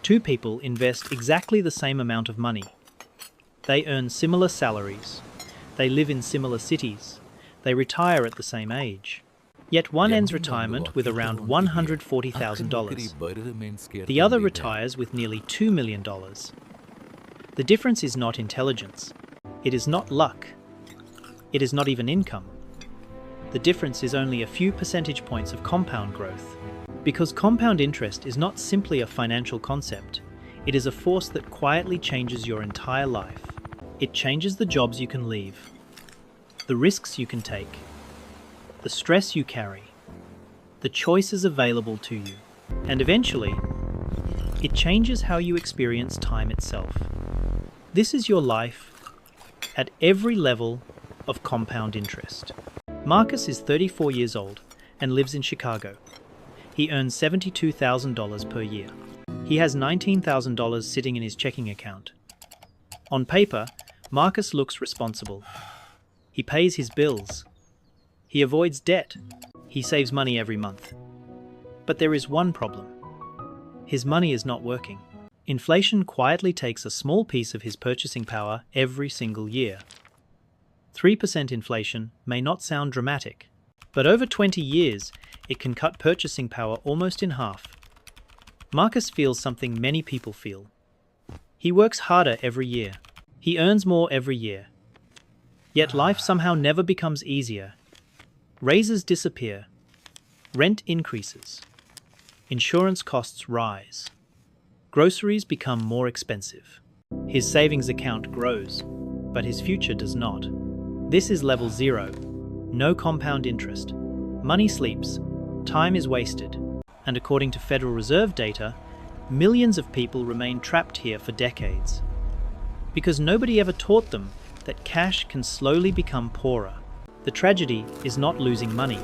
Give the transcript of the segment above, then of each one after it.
Two people invest exactly the same amount of money. They earn similar salaries. They live in similar cities. They retire at the same age. Yet one ends retirement with around $140,000. The other retires with nearly $2 million. The difference is not intelligence. It is not luck. It is not even income. The difference is only a few percentage points of compound growth. Because compound interest is not simply a financial concept, it is a force that quietly changes your entire life. It changes the jobs you can leave, the risks you can take, the stress you carry, the choices available to you, and eventually, it changes how you experience time itself. This is your life at every level of compound interest. Marcus is 34 years old and lives in Chicago. He earns $72,000 per year. He has $19,000 sitting in his checking account. On paper, Marcus looks responsible. He pays his bills. He avoids debt. He saves money every month. But there is one problem. His money is not working. Inflation quietly takes a small piece of his purchasing power every single year. 3% inflation may not sound dramatic, but over 20 years, it can cut purchasing power almost in half. Marcus feels something many people feel. He works harder every year. He earns more every year. Yet life somehow never becomes easier. Raises disappear. Rent increases. Insurance costs rise. Groceries become more expensive. His savings account grows, but his future does not. This is level 0. No compound interest. Money sleeps. Time is wasted. And according to Federal Reserve data, millions of people remain trapped here for decades. Because nobody ever taught them that cash can slowly become poorer. The tragedy is not losing money.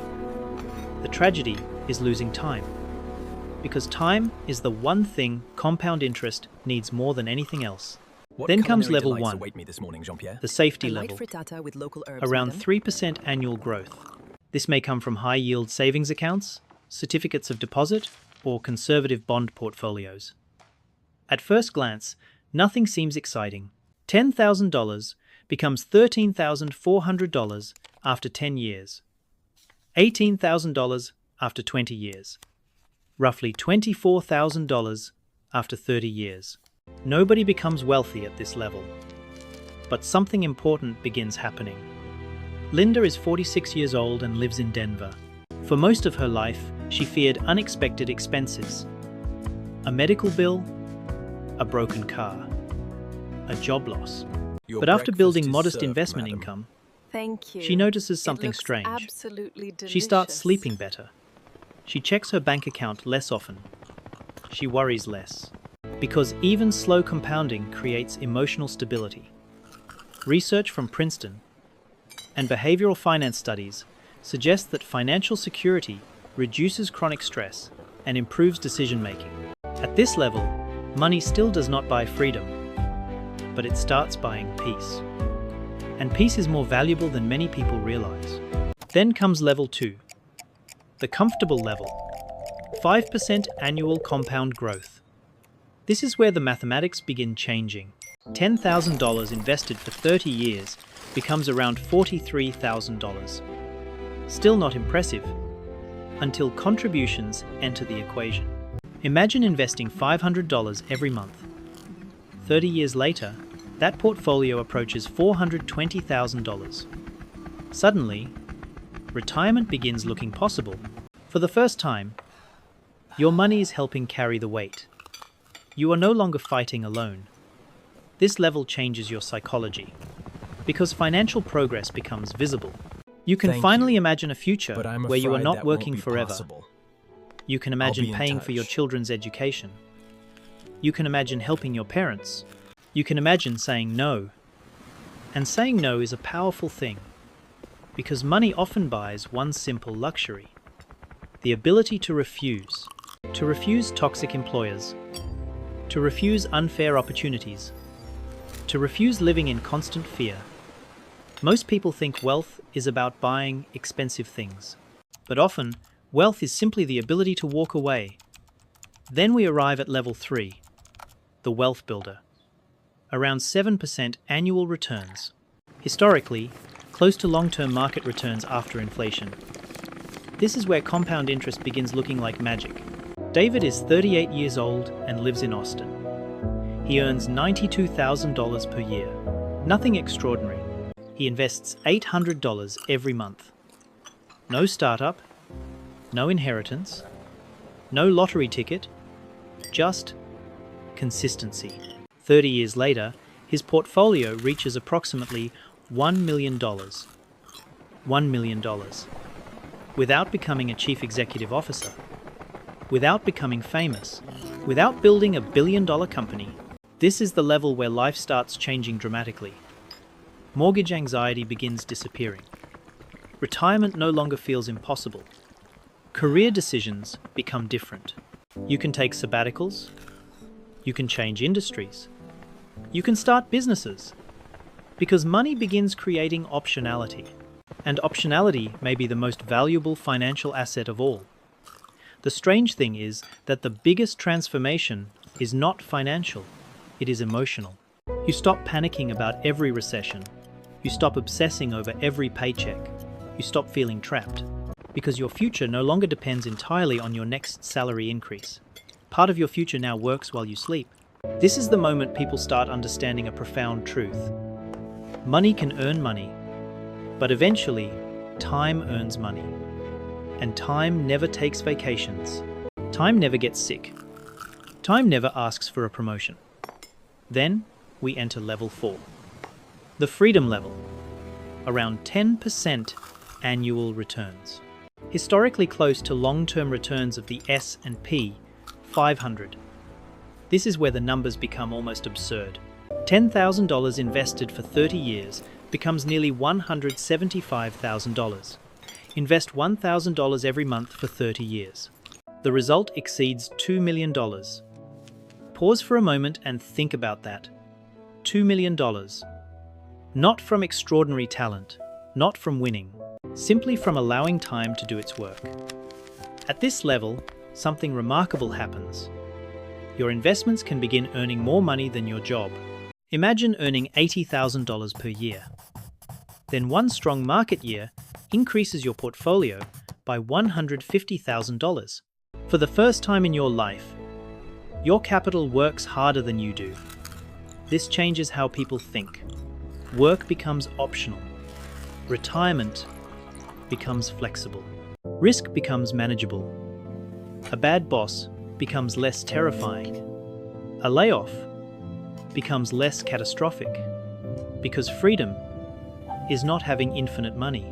The tragedy is losing time. Because time is the one thing compound interest needs more than anything else. Then comes level 1, the safety level, around 3% annual growth. This may come from high-yield savings accounts, certificates of deposit, or conservative bond portfolios. At first glance, nothing seems exciting. $10,000 becomes $13,400 after 10 years, $18,000 after 20 years, roughly $24,000 after 30 years. Nobody becomes wealthy at this level. But something important begins happening. Linda is 46 years old and lives in Denver. For most of her life, she feared unexpected expenses. A medical bill, a broken car, a job loss. But after building modest investment income, Thank you. she notices something strange. Absolutely delicious. She starts sleeping better. She checks her bank account less often. She worries less. Because even slow compounding creates emotional stability. Research from Princeton and behavioral finance studies suggest that financial security reduces chronic stress and improves decision-making. At this level, money still does not buy freedom, but it starts buying peace. And peace is more valuable than many people realize. Then comes level 2, the comfortable level, 5% annual compound growth. This is where the mathematics begin changing. $10,000 invested for 30 years becomes around $43,000. Still not impressive, until contributions enter the equation. Imagine investing $500 every month. 30 years later, that portfolio approaches $420,000. Suddenly, retirement begins looking possible. For the first time, your money is helping carry the weight. You are no longer fighting alone. This level changes your psychology, because financial progress becomes visible. You can finally imagine a future where you are not working forever. You can imagine paying for your children's education. You can imagine helping your parents. You can imagine saying no. And saying no is a powerful thing, because money often buys one simple luxury: the ability to refuse. To refuse toxic employers. To refuse unfair opportunities. To refuse living in constant fear. Most people think wealth is about buying expensive things, but often, wealth is simply the ability to walk away. Then we arrive at level 3, the wealth builder. Around 7% annual returns. Historically, close to long-term market returns after inflation. This is where compound interest begins looking like magic. David is 38 years old and lives in Austin. He earns $92,000 per year. Nothing extraordinary. He invests $800 every month. No startup, no inheritance, no lottery ticket, just consistency. 30 years later, his portfolio reaches approximately $1 million. $1 million. Without becoming a chief executive officer, without becoming famous, without building a billion-dollar company. This is the level where life starts changing dramatically. Mortgage anxiety begins disappearing. Retirement no longer feels impossible. Career decisions become different. You can take sabbaticals. You can change industries. You can start businesses. Because money begins creating optionality. And optionality may be the most valuable financial asset of all. The strange thing is that the biggest transformation is not financial, it is emotional. You stop panicking about every recession. You stop obsessing over every paycheck. You stop feeling trapped. Because your future no longer depends entirely on your next salary increase. Part of your future now works while you sleep. This is the moment people start understanding a profound truth. Money can earn money, but eventually, time earns money. And time never takes vacations. Time never gets sick. Time never asks for a promotion. Then, we enter level 4. The freedom level. Around 10% annual returns. Historically close to long-term returns of the S&P 500. This is where the numbers become almost absurd. $10,000 invested for 30 years becomes nearly $175,000. Invest $1,000 every month for 30 years. The result exceeds $2 million. Pause for a moment and think about that. $2 million. Not from extraordinary talent, not from winning, simply from allowing time to do its work. At this level, something remarkable happens. Your investments can begin earning more money than your job. Imagine earning $80,000 per year. Then one strong market year increases your portfolio by $150,000. For the first time in your life, your capital works harder than you do. This changes how people think. Work becomes optional. Retirement becomes flexible. Risk becomes manageable. A bad boss becomes less terrifying. A layoff becomes less catastrophic. Because freedom is not having infinite money.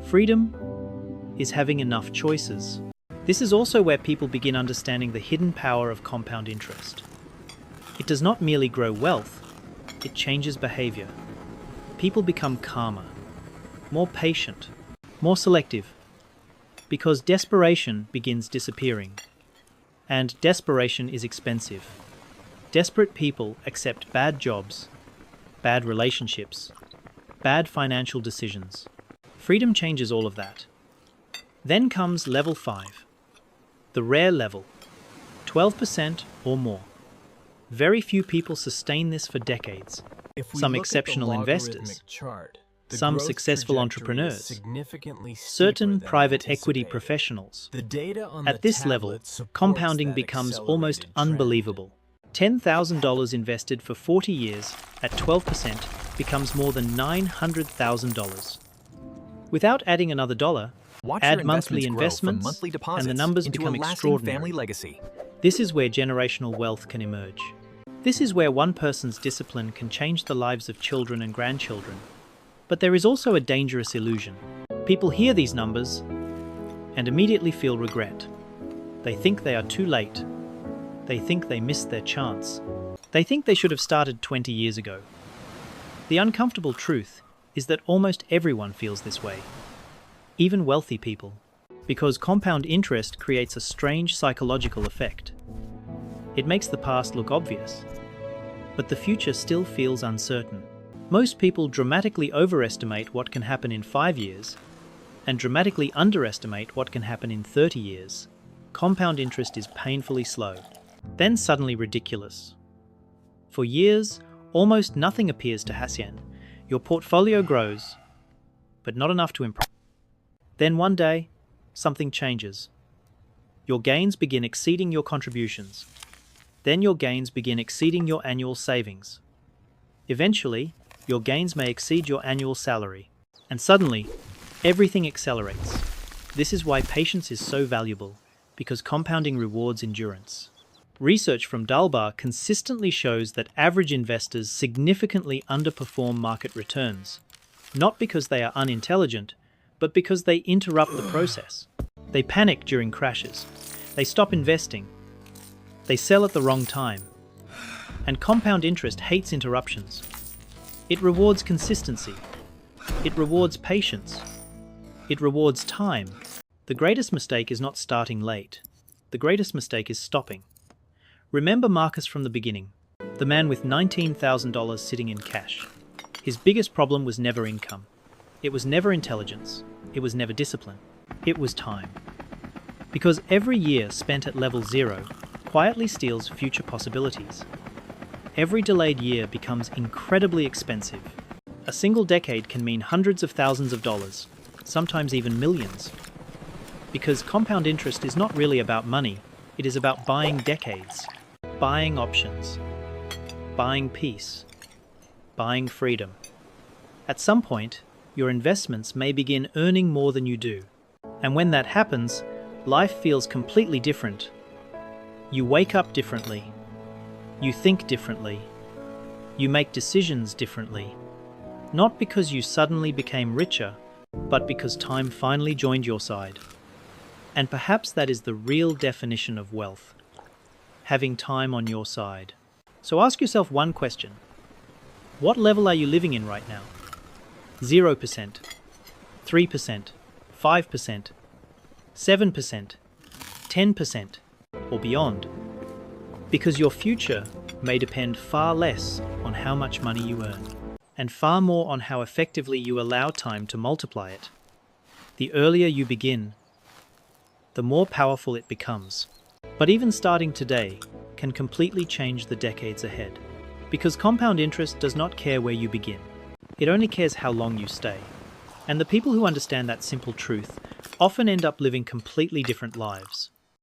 Freedom is having enough choices. This is also where people begin understanding the hidden power of compound interest. It does not merely grow wealth, it changes behavior. People become calmer, more patient, more selective, because desperation begins disappearing. And desperation is expensive. Desperate people accept bad jobs, bad relationships, bad financial decisions. Freedom changes all of that. Then comes level 5, the rare level, 12% or more. Very few people sustain this for decades. Some exceptional investors, some successful entrepreneurs, certain private equity professionals. At this level, compounding becomes almost unbelievable. $10,000 invested for 40 years at 12% becomes more than $900,000. Without adding another dollar, add monthly investments, and the numbers become extraordinary. This is where generational wealth can emerge. This is where one person's discipline can change the lives of children and grandchildren. But there is also a dangerous illusion. People hear these numbers and immediately feel regret. They think they are too late. They think they missed their chance. They think they should have started 20 years ago. The uncomfortable truth is that almost everyone feels this way, even wealthy people, because compound interest creates a strange psychological effect. It makes the past look obvious, but the future still feels uncertain. Most people dramatically overestimate what can happen in 5 years and dramatically underestimate what can happen in 30 years. Compound interest is painfully slow, then suddenly ridiculous. For years, almost nothing appears to Hassyan. Your portfolio grows, but not enough to impress. Then one day, something changes. Your gains begin exceeding your contributions. Then your gains begin exceeding your annual savings. Eventually, your gains may exceed your annual salary. And suddenly, everything accelerates. This is why patience is so valuable, because compounding rewards endurance. Research from Dalbar consistently shows that average investors significantly underperform market returns, not because they are unintelligent, but because they interrupt the process. They panic during crashes. They stop investing. They sell at the wrong time. And compound interest hates interruptions. It rewards consistency. It rewards patience. It rewards time. The greatest mistake is not starting late. The greatest mistake is stopping. Remember Marcus from the beginning, the man with $19,000 sitting in cash. His biggest problem was never income. It was never intelligence. It was never discipline. It was time. Because every year spent at level 0 quietly steals future possibilities. Every delayed year becomes incredibly expensive. A single decade can mean hundreds of thousands of dollars, sometimes even millions. Because compound interest is not really about money, it is about buying decades, buying options, buying peace, buying freedom. At some point, your investments may begin earning more than you do. And when that happens, life feels completely different. You wake up differently. You think differently. You make decisions differently. Not because you suddenly became richer, but because time finally joined your side. And perhaps that is the real definition of wealth. Having time on your side. So ask yourself one question. What level are you living in right now? 0%, 3%, 5%, 7%, 10%, or beyond. Because your future may depend far less on how much money you earn, and far more on how effectively you allow time to multiply it. The earlier you begin, the more powerful it becomes. But even starting today can completely change the decades ahead. Because compound interest does not care where you begin. It only cares how long you stay. And the people who understand that simple truth often end up living completely different lives.